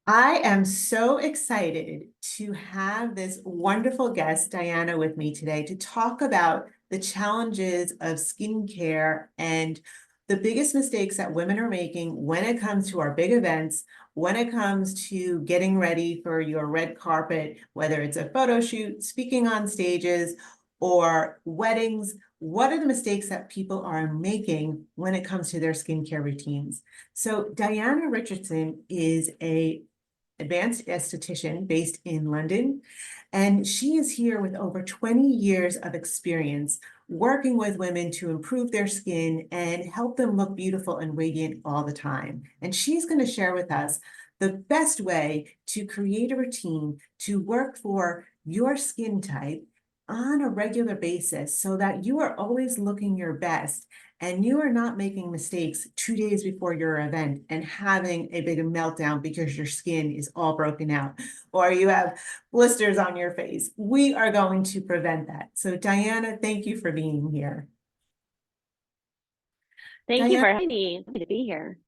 I am so excited to have this wonderful guest, Diana, with me today to talk about the challenges of skincare and the biggest mistakes that women are making when it comes to our big events, when it comes to getting ready for your red carpet, whether it's a photo shoot, speaking on stages, or weddings. What are the mistakes that people are making when it comes to their skincare routines? So Diana Richardson is a advanced esthetician based in London. And she is here with over 20 years of experience working with women to improve their skin and help them look beautiful and radiant all the time. And she's going to share with us the best way to create a routine to work for your skin type on a regular basis so that you are always looking your best and you are not making mistakes 2 days before your event and having a big meltdown because your skin is all broken out or you have blisters on your face. We are going to prevent that. So Diana, thank you for being here. Thank you Diana, for having me. Happy to be here.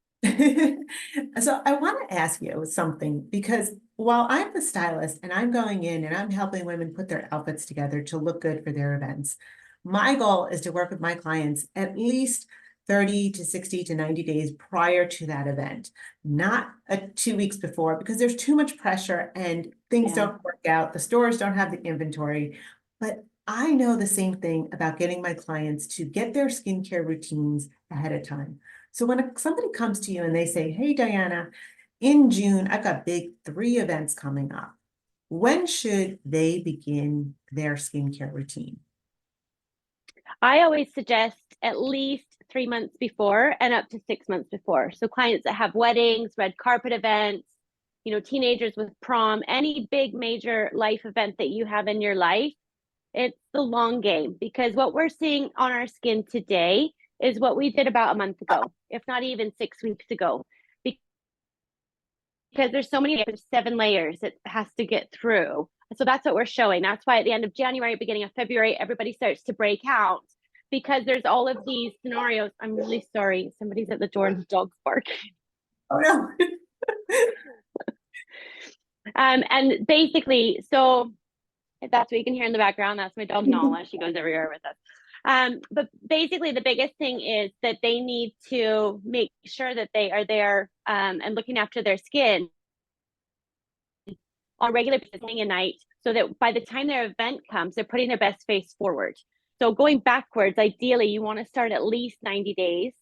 so I want to ask you something because while I'm the stylist and I'm going in and I'm helping women put their outfits together to look good for their events, my goal is to work with my clients at least 30 to 60 to 90 days prior to that event, not 2 weeks before, because there's too much pressure and things Yeah. don't work out. The stores don't have the inventory. But I know the same thing about getting my clients to get their skincare routines ahead of time. So when somebody comes to you and they say, hey, Diana, in June, I've got big 3 events coming up. When should they begin their skincare routine? I always suggest at least 3 months before and up to 6 months before. So clients that have weddings, red carpet events, teenagers with prom, any big major life event that you have in your life, it's the long game because what we're seeing on our skin today is what we did about a month ago, if not even 6 weeks ago. Because there's so many, there's 7 layers it has to get through. So that's what we're showing. That's why at the end of January, beginning of February, everybody starts to break out because there's all of these scenarios. I'm really sorry. Somebody's at the door and the dog's barking. Oh, no. And basically, so if that's what you can hear in the background, that's my dog Nala. She goes everywhere with us. But basically, the biggest thing is that they need to make sure that they are there and looking after their skin on a regular basis, morning and night, so that by the time their event comes, they're putting their best face forward. So going backwards, ideally, you want to start at least 90 days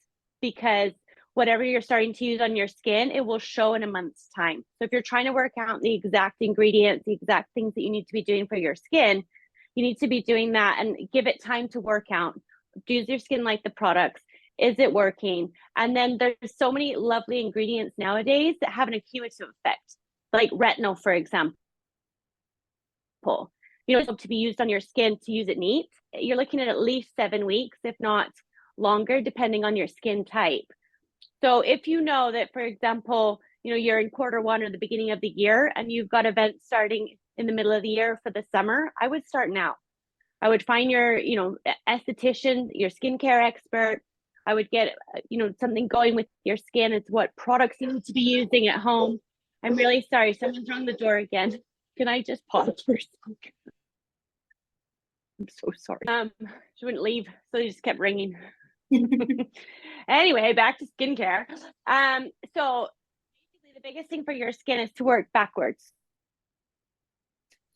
because whatever you're starting to use on your skin, it will show in a month's time. So if you're trying to work out the exact ingredients, the exact things that you need to be doing for your skin, you need to be doing that and give it time to work out. Does your skin like the products? Is it working? And then there's so many lovely ingredients nowadays that have an accumulative effect, like retinol, for example. To be used on your skin to use it neat, you're looking at least 7 weeks, if not longer, depending on your skin type. So if you know that, for example, you're in Q1 or the beginning of the year and you've got events starting in the middle of the year for the summer, I would start now. I would find your, esthetician, your skincare expert. I would get, something going with your skin. It's what products you need to be using at home. I'm really sorry. Someone's rung the door again. Can I just pause for a second? I'm so sorry. She wouldn't leave, so they just kept ringing. Anyway, back to skincare. So basically the biggest thing for your skin is to work backwards.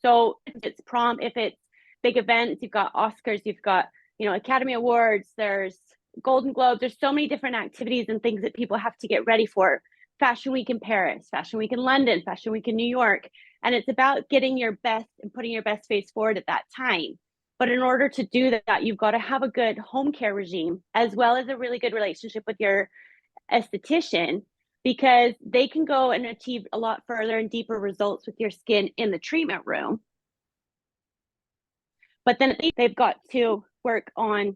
So if it's prom, if it's big events, you've got Oscars, you've got, Academy Awards, there's Golden Globes, there's so many different activities and things that people have to get ready for. Fashion Week in Paris, Fashion Week in London, Fashion Week in New York. And it's about getting your best and putting your best face forward at that time. But in order to do that, you've got to have a good home care regime, as well as a really good relationship with your esthetician, because they can go and achieve a lot further and deeper results with your skin in the treatment room. But then they've got to work on,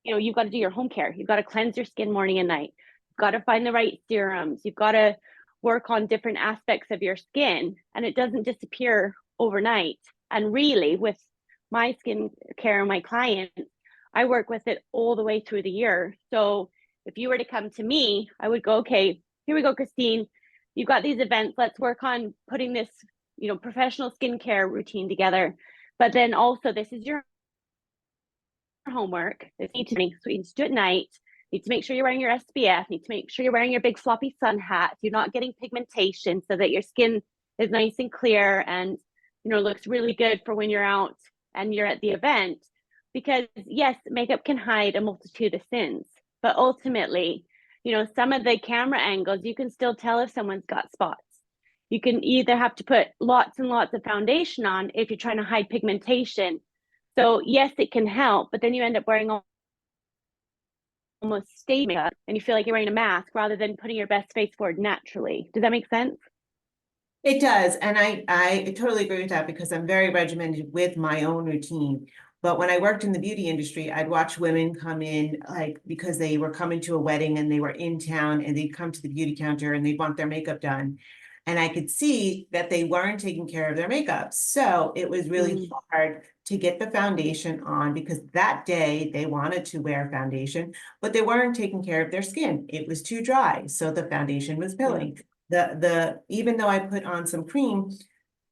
you've got to do your home care. You've got to cleanse your skin morning and night. You've got to find the right serums. You've got to work on different aspects of your skin, and it doesn't disappear overnight. And really, with my skin care and my clients, I work with it all the way through the year. So if you were to come to me, I would go, okay, here we go, Christine. you've got these events, let's work on putting this, professional skincare routine together. But then also, this is your homework. This needs to make, so you need to do it at night. Need to make sure you're wearing your SPF. Need to make sure you're wearing your big floppy sun hat. You're not getting pigmentation, so that your skin is nice and clear and looks really good for when you're out and you're at the event. Because yes, makeup can hide a multitude of sins, but ultimately, some of the camera angles, you can still tell if someone's got spots. You can either have to put lots and lots of foundation on if you're trying to hide pigmentation. So yes, it can help, but then you end up wearing almost stage makeup and you feel like you're wearing a mask rather than putting your best face forward naturally. Does that make sense? It does. And I totally agree with that because I'm very regimented with my own routine. But when I worked in the beauty industry, I'd watch women come in like because they were coming to a wedding and they were in town and they'd come to the beauty counter and they'd want their makeup done. And I could see that they weren't taking care of their makeup. So it was really hard to get the foundation on because that day they wanted to wear foundation, but they weren't taking care of their skin. It was too dry. So the foundation was pilling. Even though I put on some cream,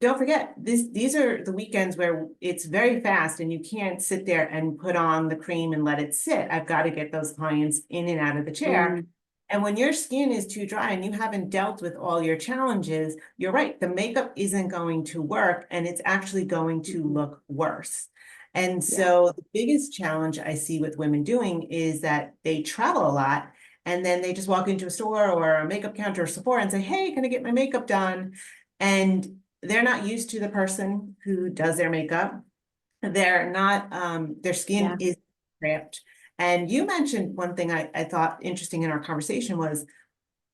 don't forget these are the weekends where it's very fast and you can't sit there and put on the cream and let it sit. I've got to get those clients in and out of the chair. And when your skin is too dry and you haven't dealt with all your challenges, you're right, the makeup isn't going to work and it's actually going to look worse. And so the biggest challenge I see with women doing is that they travel a lot and then they just walk into a store or a makeup counter or Sephora and say, hey, can I get my makeup done? And they're not used to the person who does their makeup. They're not, their skin is cramped. And you mentioned one thing I thought interesting in our conversation was,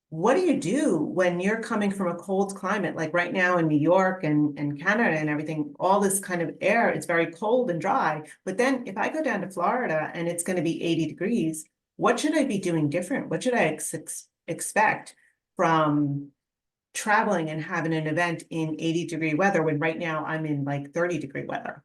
what do you do when you're coming from a cold climate, like right now in New York and Canada and everything, all this kind of air, it's very cold and dry. But then if I go down to Florida and it's going to be 80 degrees, what should I be doing different? What should I expect from traveling and having an event in 80-degree weather when right now I'm in like 30-degree weather?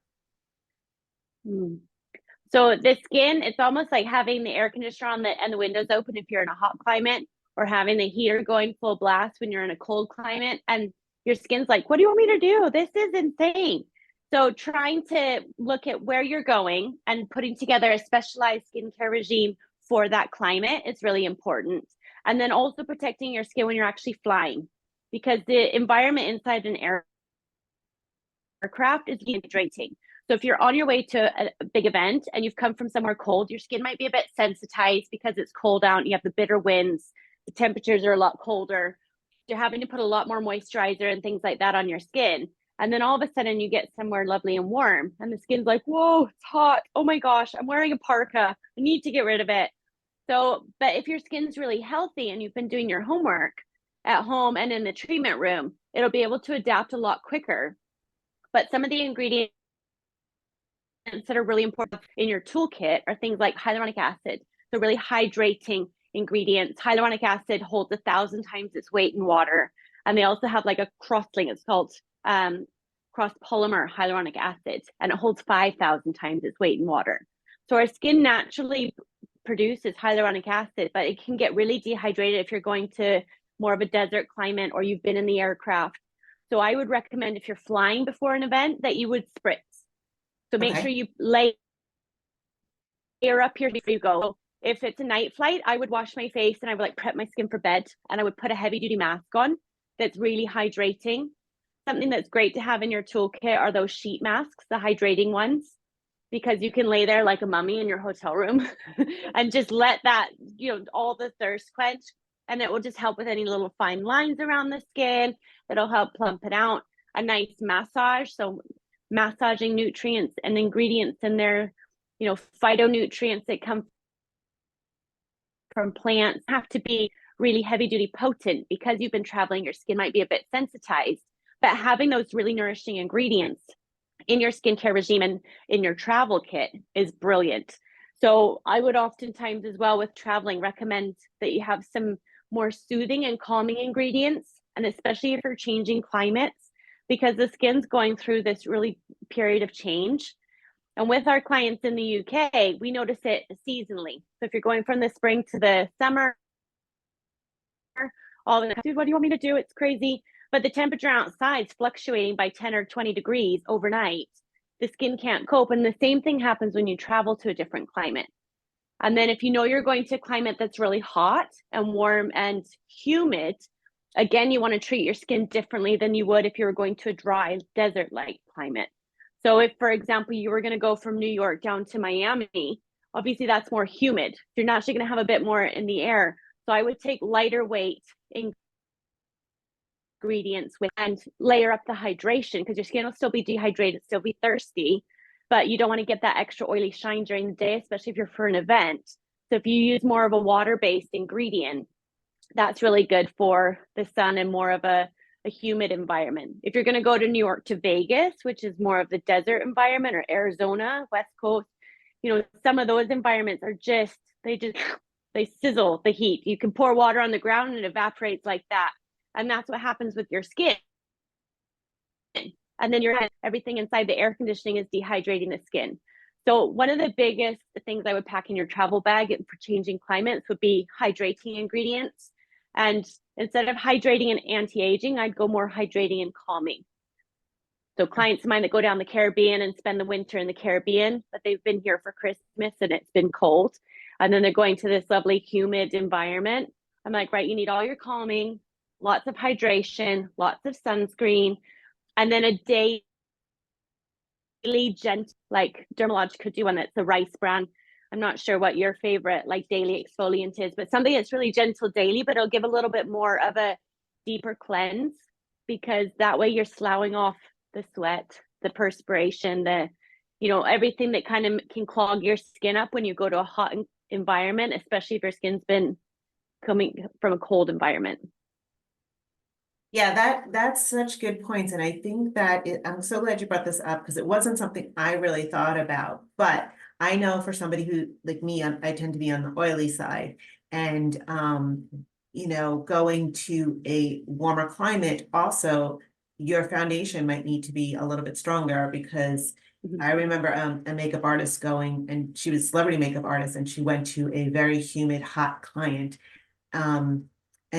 So the skin, it's almost like having the air conditioner on and the windows open if you're in a hot climate, or having the heater going full blast when you're in a cold climate. And your skin's like, what do you want me to do? This is insane. So trying to look at where you're going and putting together a specialized skincare regime for that climate is really important. And then also protecting your skin when you're actually flying, because the environment inside an aircraft is dehydrating. So if you're on your way to a big event and you've come from somewhere cold, your skin might be a bit sensitized because it's cold out. You have the bitter winds, the temperatures are a lot colder. You're having to put a lot more moisturizer and things like that on your skin. And then all of a sudden you get somewhere lovely and warm and the skin's like, whoa, it's hot. Oh my gosh, I'm wearing a parka. I need to get rid of it. So, but if your skin's really healthy and you've been doing your homework at home and in the treatment room, it'll be able to adapt a lot quicker. But some of the ingredients that are really important in your toolkit are things like hyaluronic acid. So really hydrating ingredients. Hyaluronic acid holds 1,000 times its weight in water. And they also have like a cross-link. It's called cross-polymer hyaluronic acid, and it holds 5,000 times its weight in water. So our skin naturally produces hyaluronic acid, but it can get really dehydrated if you're going to more of a desert climate or you've been in the aircraft. So I would recommend, if you're flying before an event, that you would spritz. So make sure you layer up here before you go. If it's a night flight, I would wash my face and I would like prep my skin for bed, and I would put a heavy duty mask on that's really hydrating. Something that's great to have in your toolkit are those sheet masks, the hydrating ones, because you can lay there like a mummy in your hotel room and just let that, all the thirst quench, and it will just help with any little fine lines around the skin. It'll help plump it out. A nice massage, so massaging nutrients and ingredients in there, phytonutrients that come from plants have to be really heavy duty potent. Because you've been traveling, your skin might be a bit sensitized, but having those really nourishing ingredients in your skincare regime and in your travel kit is brilliant. So I would oftentimes as well with traveling recommend that you have some more soothing and calming ingredients, and especially if you're changing climates, because the skin's going through this really period of change. And with our clients in the UK, we notice it seasonally. So if you're going from the spring to the summer, all the, dude, what do you want me to do? It's crazy. But the temperature outside is fluctuating by 10 or 20 degrees overnight. The skin can't cope. And the same thing happens when you travel to a different climate. And then if you know you're going to a climate that's really hot and warm and humid, again, you want to treat your skin differently than you would if you were going to a dry desert-like climate. So if, for example, you were going to go from New York down to Miami, obviously that's more humid. You're naturally going to have a bit more in the air. So I would take lighter weight ingredients with and layer up the hydration, because your skin will still be dehydrated, still be thirsty, but you don't want to get that extra oily shine during the day, especially if you're for an event. So if you use more of a water-based ingredient, that's really good for the sun and more of a humid environment. If you're going to go to New York to Vegas, which is more of the desert environment, or Arizona, West Coast, you know, some of those environments are just, they sizzle the heat. You can pour water on the ground and it evaporates like that. And that's what happens with your skin. And then everything inside the air conditioning is dehydrating the skin. So one of the biggest things I would pack in your travel bag for changing climates would be hydrating ingredients. And instead of hydrating and anti-aging, I'd go more hydrating and calming. So clients of mine that go down the Caribbean and spend the winter in the Caribbean, but they've been here for Christmas and it's been cold. And then they're going to this lovely humid environment. I'm like, right, you need all your calming, lots of hydration, lots of sunscreen, and then a daily gentle, like Dermalogica could do one that's a rice bran. I'm not sure what your favorite like daily exfoliant is, but something that's really gentle daily, but it'll give a little bit more of a deeper cleanse, because that way you're sloughing off the sweat, the perspiration, the, you know, everything that kind of can clog your skin up when you go to a hot environment, especially if your skin's been coming from a cold environment. Yeah, that's such good points. And I think that I'm so glad you brought this up, because it wasn't something I really thought about. But I know for somebody who, like me, I tend to be on the oily side. And, you know, going to a warmer climate, also, your foundation might need to be a little bit stronger, because I remember a makeup artist going, and she was a celebrity makeup artist, and she went to a very humid, hot client. And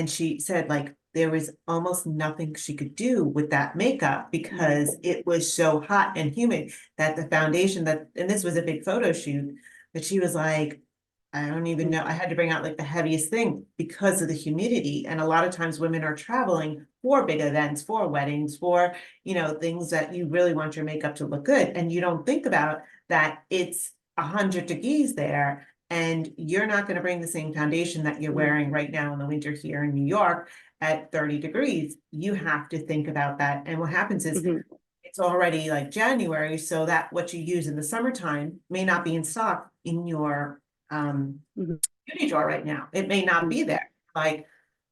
she said, like, there was almost nothing she could do with that makeup, because it was so hot and humid that the foundation and this was a big photo shoot, but she was like, I don't even know. I had to bring out like the heaviest thing because of the humidity. And a lot of times women are traveling for big events, for weddings, for, you know, things that you really want your makeup to look good. And you don't think about that it's 100 degrees there, and you're not going to bring the same foundation that you're wearing right now in the winter here in New York at 30 degrees. You have to think about that. And what happens is it's already like January, so that what you use in the summertime may not be in stock in your beauty drawer right now. It may not be there. Like,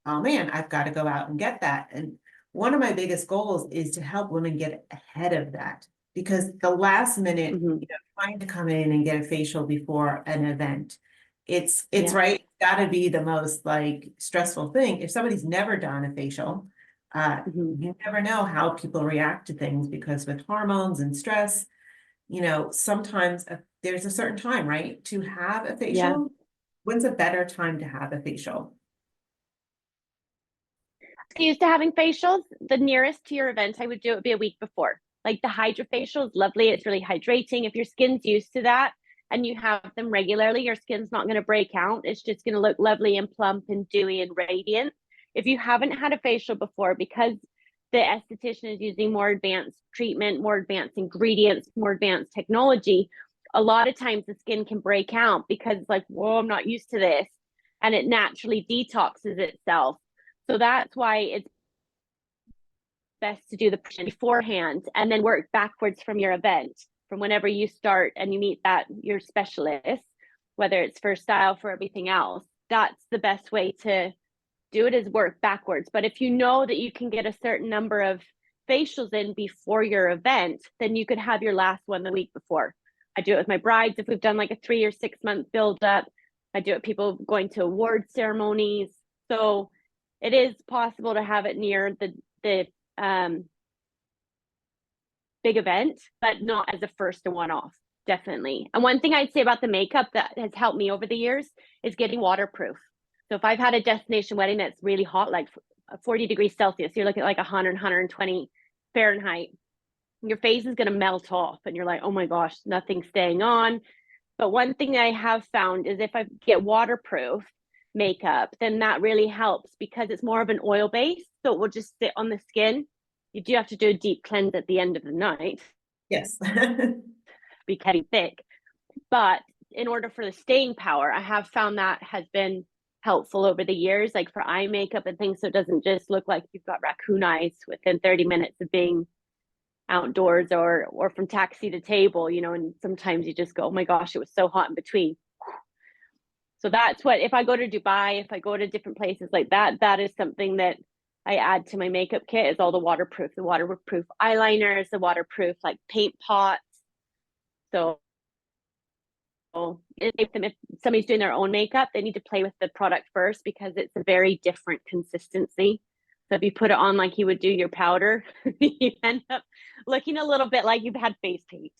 oh man, I've got to go out and get that. And one of my biggest goals is to help women get ahead of that, because the last minute, you know, trying to come in and get a facial before an event, it's right. It's got to be the most like stressful thing. If somebody's never done a facial, you never know how people react to things, because with hormones and stress, you know, sometimes there's a certain time, right, to have a facial. When's a better time to have a facial? Used to having facials, the nearest to your event I would do it would be a week before. Like the hydrofacial is lovely. It's really hydrating. If your skin's used to that and you have them regularly, your skin's not going to break out. It's just going to look lovely and plump and dewy and radiant. If you haven't had a facial before, because the esthetician is using more advanced treatment, more advanced ingredients, more advanced technology, a lot of times the skin can break out because it's like, whoa, I'm not used to this. And it naturally detoxes itself. So that's why it's best to do the beforehand and then work backwards from your event, from whenever you start and you meet your specialist, whether it's for style, for everything else. That's the best way to do it, is work backwards. But if you know that you can get a certain number of facials in before your event, then you could have your last one the week before. I do it with my brides if we've done like a 3 or 6 month build up. I do it with people going to award ceremonies. So it is possible to have it near the big event, but not as a first or one-off, definitely. And one thing I'd say about the makeup that has helped me over the years is getting waterproof. So if I've had a destination wedding that's really hot, like 40 degrees Celsius, you're looking at like 100, 120 Fahrenheit, your face is going to melt off and you're like, oh my gosh, nothing's staying on. But one thing I have found is if I get waterproof makeup, then that really helps because it's more of an oil base. So it will just sit on the skin. You do have to do a deep cleanse at the end of the night, Yes. be getting thick. But in order for the staying power, I have found that has been helpful over the years, like for eye makeup and things. So it doesn't just look like you've got raccoon eyes within 30 minutes of being outdoors or from taxi to table, you know, and sometimes you just go, oh my gosh, it was so hot in between. So that's what, if I go to Dubai, if I go to different places like that, that is something that I add to my makeup kit is all the waterproof eyeliners, the waterproof like paint pots. So if somebody's doing their own makeup, they need to play with the product first because it's a very different consistency. So if you put it on like you would do your powder, you end up looking a little bit like you've had face paint.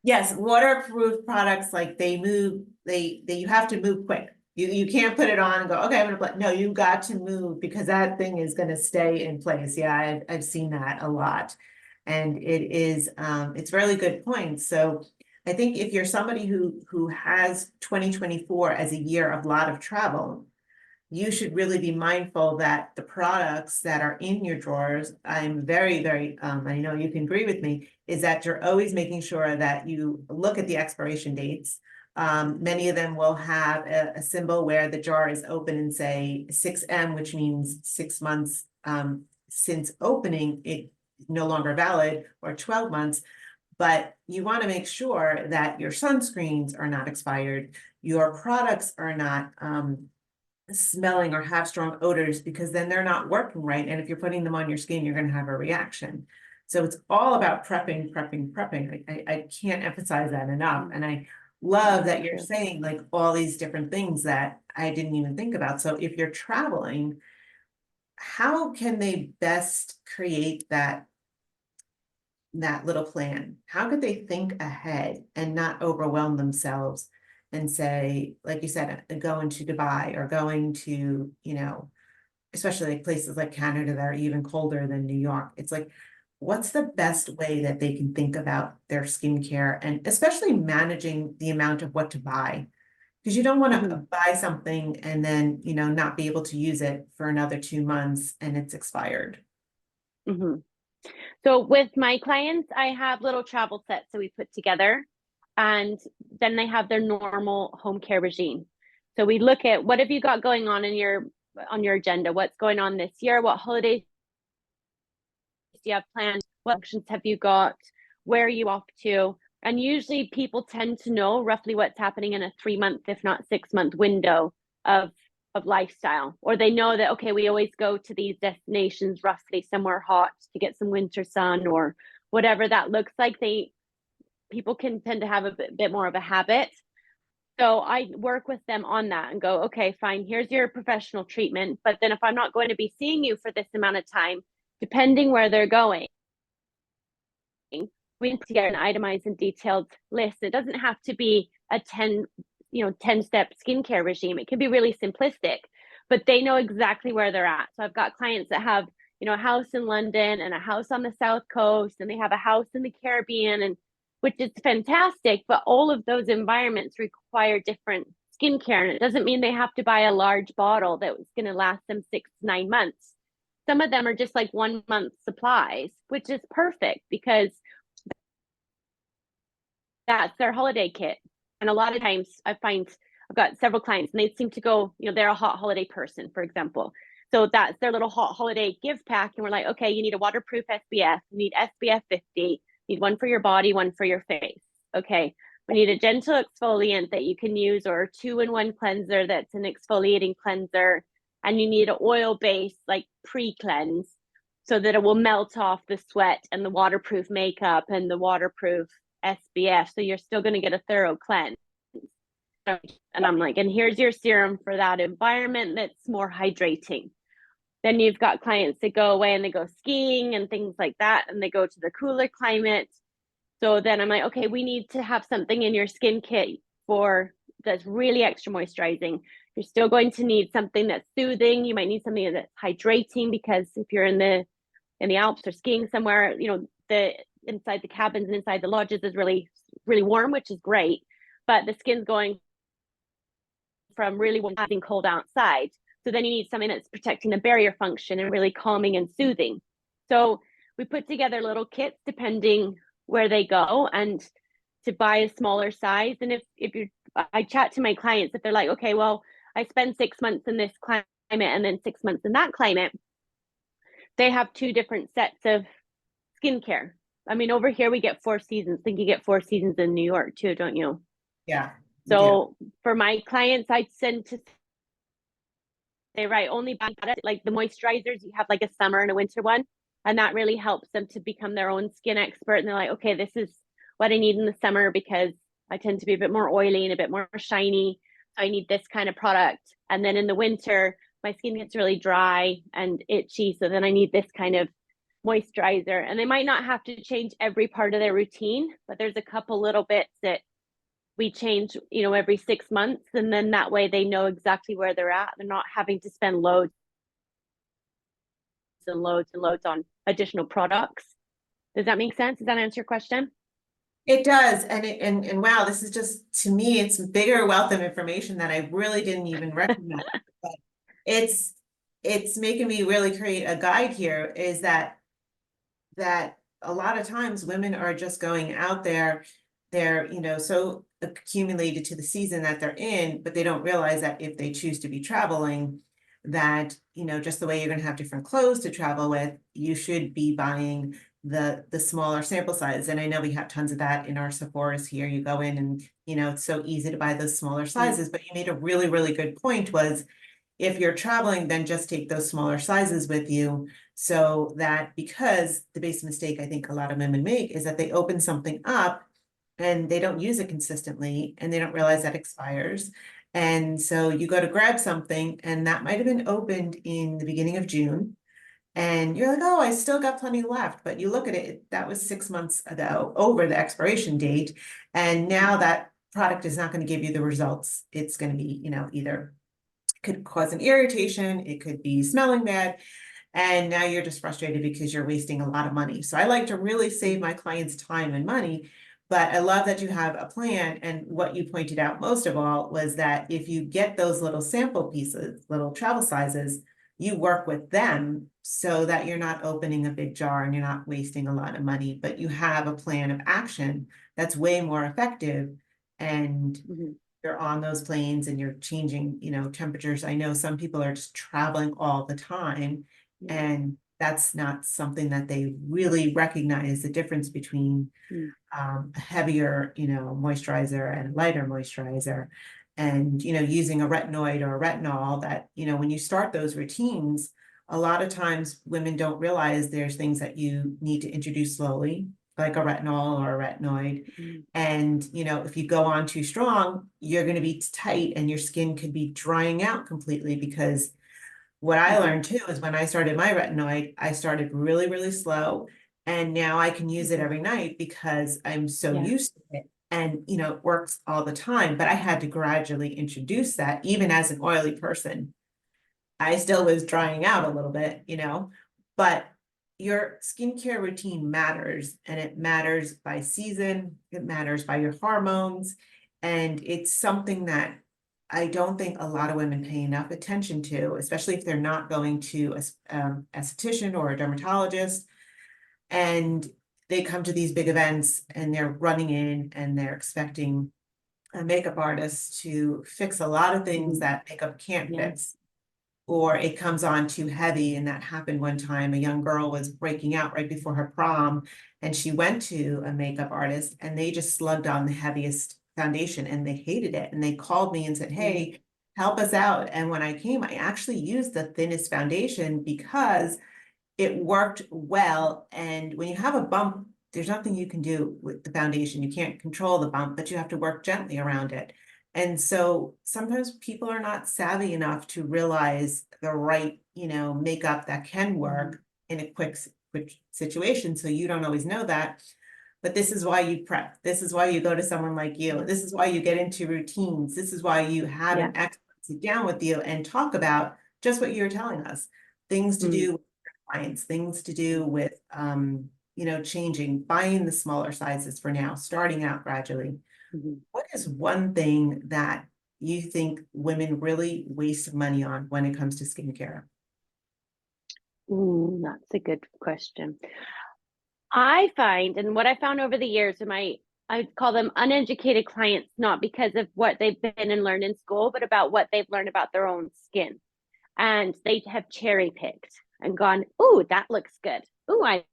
Yes, waterproof products, like they move, you have to move quick. You can't put it on and go, okay, I'm gonna play. No, you got to move because that thing is gonna stay in place. Yeah, I've seen that a lot. And it is, it's really good point. So I think if you're somebody who has 2024 as a year of a lot of travel, you should really be mindful that the products that are in your drawers, I'm very, very, I know you can agree with me, is that you're always making sure that you look at the expiration dates. Many of them will have a symbol where the jar is open and say 6M, which means 6 months since opening, it no longer valid, or 12 months. But you want to make sure that your sunscreens are not expired, your products are not smelling or have strong odors, because then they're not working right. And if you're putting them on your skin, you're going to have a reaction. So it's all about prepping. I can't emphasize that enough. And I love that you're saying like all these different things that I didn't even think about. So if you're traveling, how can they best create that little plan? How could they think ahead and not overwhelm themselves and say, like you said, going to Dubai or going to, you know, especially like places like Canada that are even colder than New York? It's like, what's the best way that they can think about their skincare, and especially managing the amount of what to buy? Because you don't want to buy something and then, you know, not be able to use it for another 2 months and it's expired. So with my clients, I have little travel sets that we put together, and then they have their normal home care regime. So we look at what have you got going on in your agenda, what's going on this year, what holidays do you have planned, what functions have you got, where are you off to? And usually people tend to know roughly what's happening in a 3-month, if not 6-month window of lifestyle, or they know that, okay, we always go to these destinations roughly somewhere hot to get some winter sun or whatever that looks like. People can tend to have a bit more of a habit. So I work with them on that and go, okay, fine, here's your professional treatment. But then if I'm not going to be seeing you for this amount of time, depending where they're going, we need to get an itemized and detailed list. It doesn't have to be a 10-step skincare regime. It can be really simplistic, but they know exactly where they're at. So I've got clients that have, you know, a house in London and a house on the South Coast, and they have a house in the Caribbean, and which is fantastic, but all of those environments require different skincare. And it doesn't mean they have to buy a large bottle that was going to last them 6 to 9 months. Some of them are just like 1 month supplies, which is perfect because that's their holiday kit. And a lot of times I find I've got several clients and they seem to go, you know, they're a hot holiday person, for example. So that's their little hot holiday gift pack. And we're like, okay, you need a waterproof SPF, you need SPF 50, you need one for your body, one for your face. Okay, we need a gentle exfoliant that you can use, or a 2-in-1 cleanser that's an exfoliating cleanser. And you need an oil base, like pre-cleanse, so that it will melt off the sweat and the waterproof makeup and the waterproof SPF. So you're still going to get a thorough cleanse. And I'm like, and here's your serum for that environment that's more hydrating. Then you've got clients that go away and they go skiing and things like that, and they go to the cooler climate. So then I'm like, okay, we need to have something in your skin kit for that's really extra moisturizing. You're still going to need something that's soothing. You might need something that's hydrating, because if you're in the Alps or skiing somewhere, the inside the cabins and inside the lodges is really, really warm, which is great. But the skin's going from really warm to being cold outside. So then you need something that's protecting the barrier function and really calming and soothing. So we put together little kits depending where they go, and to buy a smaller size. And I chat to my clients, if they're like, okay, well, I spend 6 months in this climate and then 6 months in that climate, they have 2 different sets of skincare. I mean, over here we get 4 seasons. I think you get 4 seasons in New York too, don't you? Yeah. So for my clients, I tend to say, right, only buy like the moisturizers. You have like a summer and a winter one, and that really helps them to become their own skin expert. And they're like, okay, this is what I need in the summer because I tend to be a bit more oily and a bit more shiny. So I need this kind of product. And then in the winter, my skin gets really dry and itchy. So then I need this kind of moisturizer. And they might not have to change every part of their routine, but there's a couple little bits that we change, every 6 months. And then that way they know exactly where they're at. They're not having to spend loads and loads and loads on additional products. Does that make sense? Does that answer your question? It does. And wow, this is just, to me, it's a bigger wealth of information that I really didn't even recognize. But it's making me really create a guide here, is that a lot of times women are just going out there, they're, so accumulated to the season that they're in, but they don't realize that if they choose to be traveling, that, just the way you're going to have different clothes to travel with, you should be buying the smaller sample size. And I know we have tons of that in our Sephora's here. You go in and, it's so easy to buy those smaller sizes, but you made a really, really good point, was if you're traveling, then just take those smaller sizes with you, so that, because the biggest mistake I think a lot of women make is that they open something up and they don't use it consistently and they don't realize that expires. And so you go to grab something and that might have been opened in the beginning of June. And you're like, oh, I still got plenty left. But you look at it, that was 6 months ago, over the expiration date. And now that product is not going to give you the results. It's going to be, either could cause an irritation, it could be smelling bad. And now you're just frustrated because you're wasting a lot of money. So I like to really save my clients time and money. But I love that you have a plan. And what you pointed out most of all was that if you get those little sample pieces, little travel sizes, you work with them so that you're not opening a big jar and you're not wasting a lot of money, but you have a plan of action that's way more effective. And you're on those planes and you're changing, temperatures. I know some people are just traveling all the time, and that's not something that they really recognize the difference between a heavier, moisturizer and lighter moisturizer. And, using a retinoid or a retinol, that, when you start those routines, a lot of times women don't realize there's things that you need to introduce slowly, like a retinol or a retinoid. And, if you go on too strong, you're going to be tight and your skin could be drying out completely. Because what I learned too is when I started my retinoid, I started really, really slow. And now I can use it every night because I'm so used to it. And, it works all the time, but I had to gradually introduce that. Even as an oily person, I still was drying out a little bit, but your skincare routine matters, and it matters by season. It matters by your hormones. And it's something that I don't think a lot of women pay enough attention to, especially if they're not going to an esthetician or a dermatologist. And they come to these big events and they're running in and they're expecting a makeup artist to fix a lot of things that makeup can't fix. Or it comes on too heavy. And that happened one time. A young girl was breaking out right before her prom, and she went to a makeup artist and they just slugged on the heaviest foundation and they hated it. And they called me and said, hey, help us out. And when I came, I actually used the thinnest foundation because it worked well. And when you have a bump, there's nothing you can do with the foundation. You can't control the bump, but you have to work gently around it. And so sometimes people are not savvy enough to realize the right, makeup that can work in a quick situation. So you don't always know that. But this is why you prep. This is why you go to someone like you. This is why you get into routines. This is why you have an expert sit down with you and talk about just what you're telling us. Things to do with clients, things to do with, changing, buying the smaller sizes for now, starting out gradually. What is one thing that you think women really waste money on when it comes to skincare? Ooh, that's a good question. I find, and what I found over the years, I call them uneducated clients, not because of what they've been and learned in school, but about what they've learned about their own skin. And they have cherry picked and gone, "Ooh, that looks good. Ooh, I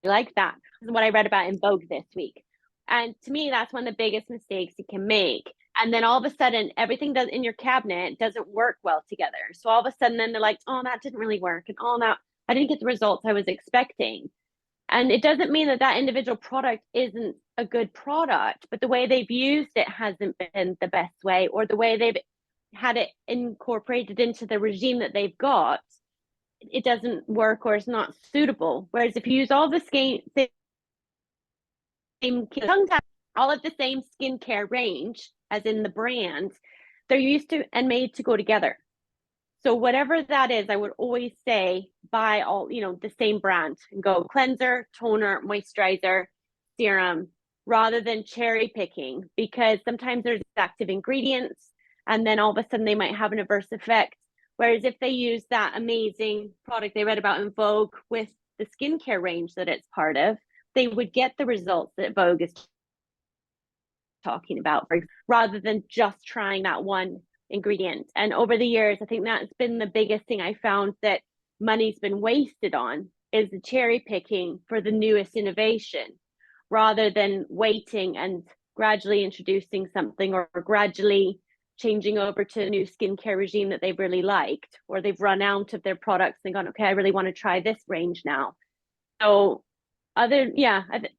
like that." This is what I read about in Vogue this week. And to me, that's one of the biggest mistakes you can make. And then all of a sudden, everything does in your cabinet doesn't work well together. So all of a sudden, then they're like, "Oh, that didn't really work," and "Oh, that I didn't get the results I was expecting." And it doesn't mean that that individual product isn't a good product, but the way they've used it hasn't been the best way, or the way they've had it incorporated into the regime that they've got, it doesn't work or is not suitable. Whereas if you use all the sometimes all of the same skincare range, as in the brand, they're used to and made to go together. So whatever that is, I would always say buy all, the same brand and go cleanser, toner, moisturizer, serum, rather than cherry picking, because sometimes there's active ingredients and then all of a sudden they might have an adverse effect. Whereas if they use that amazing product they read about in Vogue with the skincare range that it's part of, they would get the results that Vogue is talking about, rather than just trying that one ingredient. And over the years, I think that's been the biggest thing I found that money's been wasted on, is the cherry picking for the newest innovation, rather than waiting and gradually introducing something, or gradually changing over to a new skincare regime that they've really liked, or they've run out of their products and gone, "Okay, I really want to try this range now." So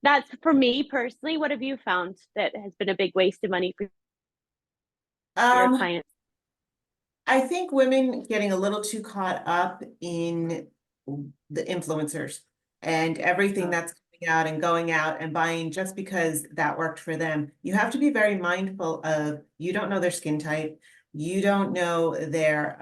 that's for me personally. What have you found that has been a big waste of money for your Um, clients? I think women getting a little too caught up in the influencers and everything that's coming out and going out and buying just because that worked for them. You have to be very mindful of, you don't know their skin type. You don't know their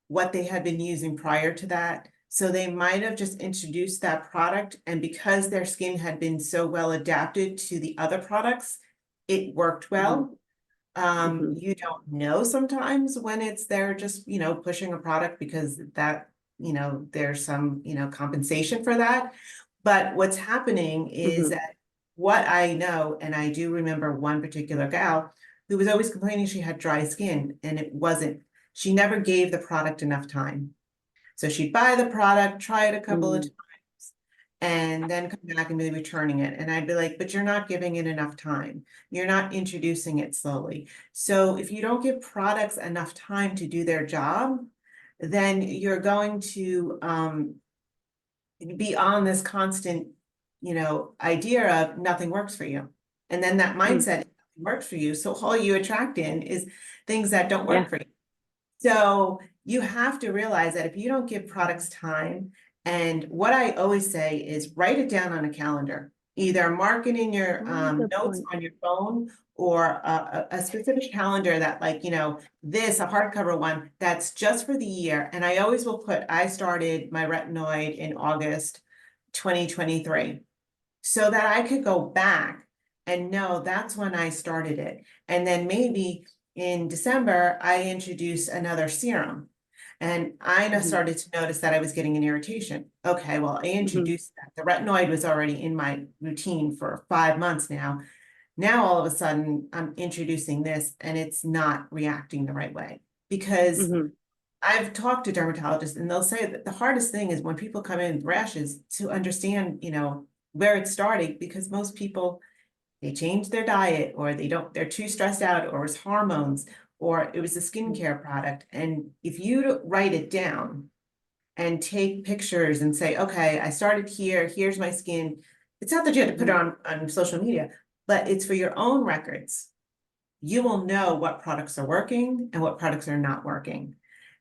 what they had been using prior to that. So they might have just introduced that product, and because their skin had been so well adapted to the other products, it worked well. You don't know sometimes when they're just, pushing a product because that, there's some, compensation for that. But what's happening is that what I know, and I do remember one particular gal who was always complaining she had dry skin, and she never gave the product enough time. So she'd buy the product, try it a couple of times, and then come back and be returning it. And I'd be like, but you're not giving it enough time. You're not introducing it slowly. So if you don't give products enough time to do their job, then you're going to be on this constant, idea of nothing works for you. And then that mindset works for you. So all you attract in is things that don't work for you. So you have to realize that if you don't give products time, and what I always say is write it down on a calendar, either mark it in your notes on your phone, or a specific calendar that, like, a hardcover one that's just for the year. And I always will I started my retinoid in August 2023, so that I could go back and know that's when I started it. And then maybe in December, I introduced another serum. And I started to notice that I was getting an irritation. Okay, well, I introduced that. The retinoid was already in my routine for 5 months now. Now, all of a sudden, I'm introducing this and it's not reacting the right way. Because I've talked to dermatologists and they'll say that the hardest thing is when people come in with rashes to understand, where it's starting, because most people, they change their diet, or they're too stressed out, or it's hormones, or it was a skincare product. And if you write it down and take pictures and say, okay, I started here, here's my skin. It's not that you have to put it on social media, but it's for your own records. You will know what products are working and what products are not working.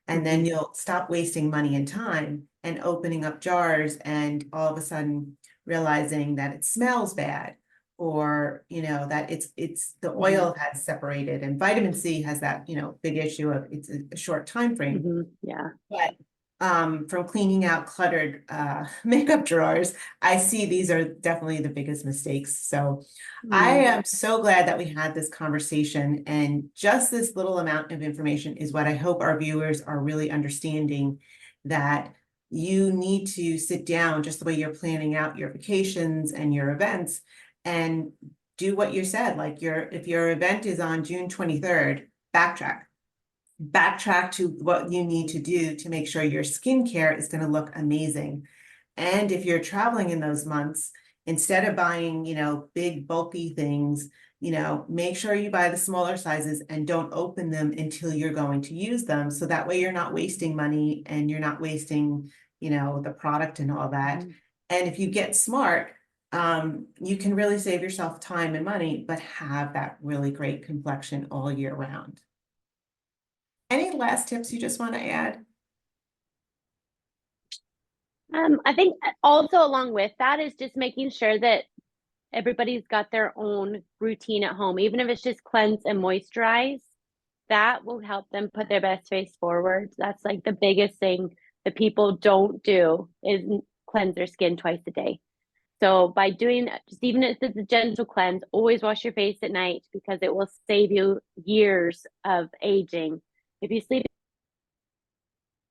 And then you'll stop wasting money and time and opening up jars and all of a sudden realizing that it smells bad, or, that it's the oil has separated, and vitamin C has that, big issue of it's a short time frame. Yeah. But from cleaning out cluttered makeup drawers, I see these are definitely the biggest mistakes. So I am so glad that we had this conversation, and just this little amount of information is what I hope our viewers are really understanding, that you need to sit down just the way you're planning out your vacations and your events and do what you said. Like if your event is on June 23rd, backtrack to what you need to do to make sure your skincare is going to look amazing. And if you're traveling in those months, instead of buying, big bulky things, make sure you buy the smaller sizes and don't open them until you're going to use them. So that way you're not wasting money and you're not wasting, the product and all that. And if you get smart, you can really save yourself time and money, but have that really great complexion all year round. Any last tips you just want to add? I think also along with that is just making sure that everybody's got their own routine at home, even if it's just cleanse and moisturize. That will help them put their best face forward. That's like the biggest thing that people don't do is cleanse their skin twice a day. So by doing just even if it's a gentle cleanse, always wash your face at night because it will save you years of aging. If you sleep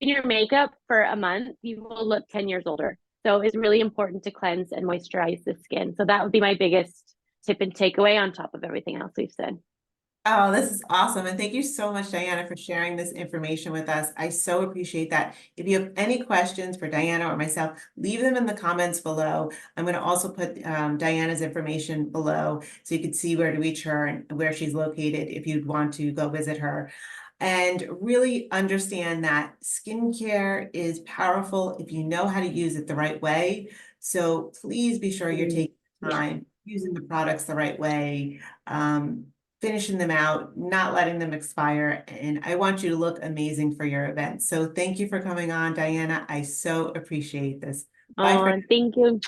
in your makeup for a month, you will look 10 years older. So it's really important to cleanse and moisturize the skin. So that would be my biggest tip and takeaway on top of everything else we've said. Oh, this is awesome. And thank you so much, Diana, for sharing this information with us. I so appreciate that. If you have any questions for Diana or myself, leave them in the comments below. I'm going to also put Diana's information below so you can see where to reach her and where she's located if you'd want to go visit her. And really understand that skincare is powerful if you know how to use it the right way. So please be sure you're taking time, using the products the right way, finishing them out, not letting them expire. And I want you to look amazing for your event. So thank you for coming on, Diana. I so appreciate this. Bye for Oh, thank you.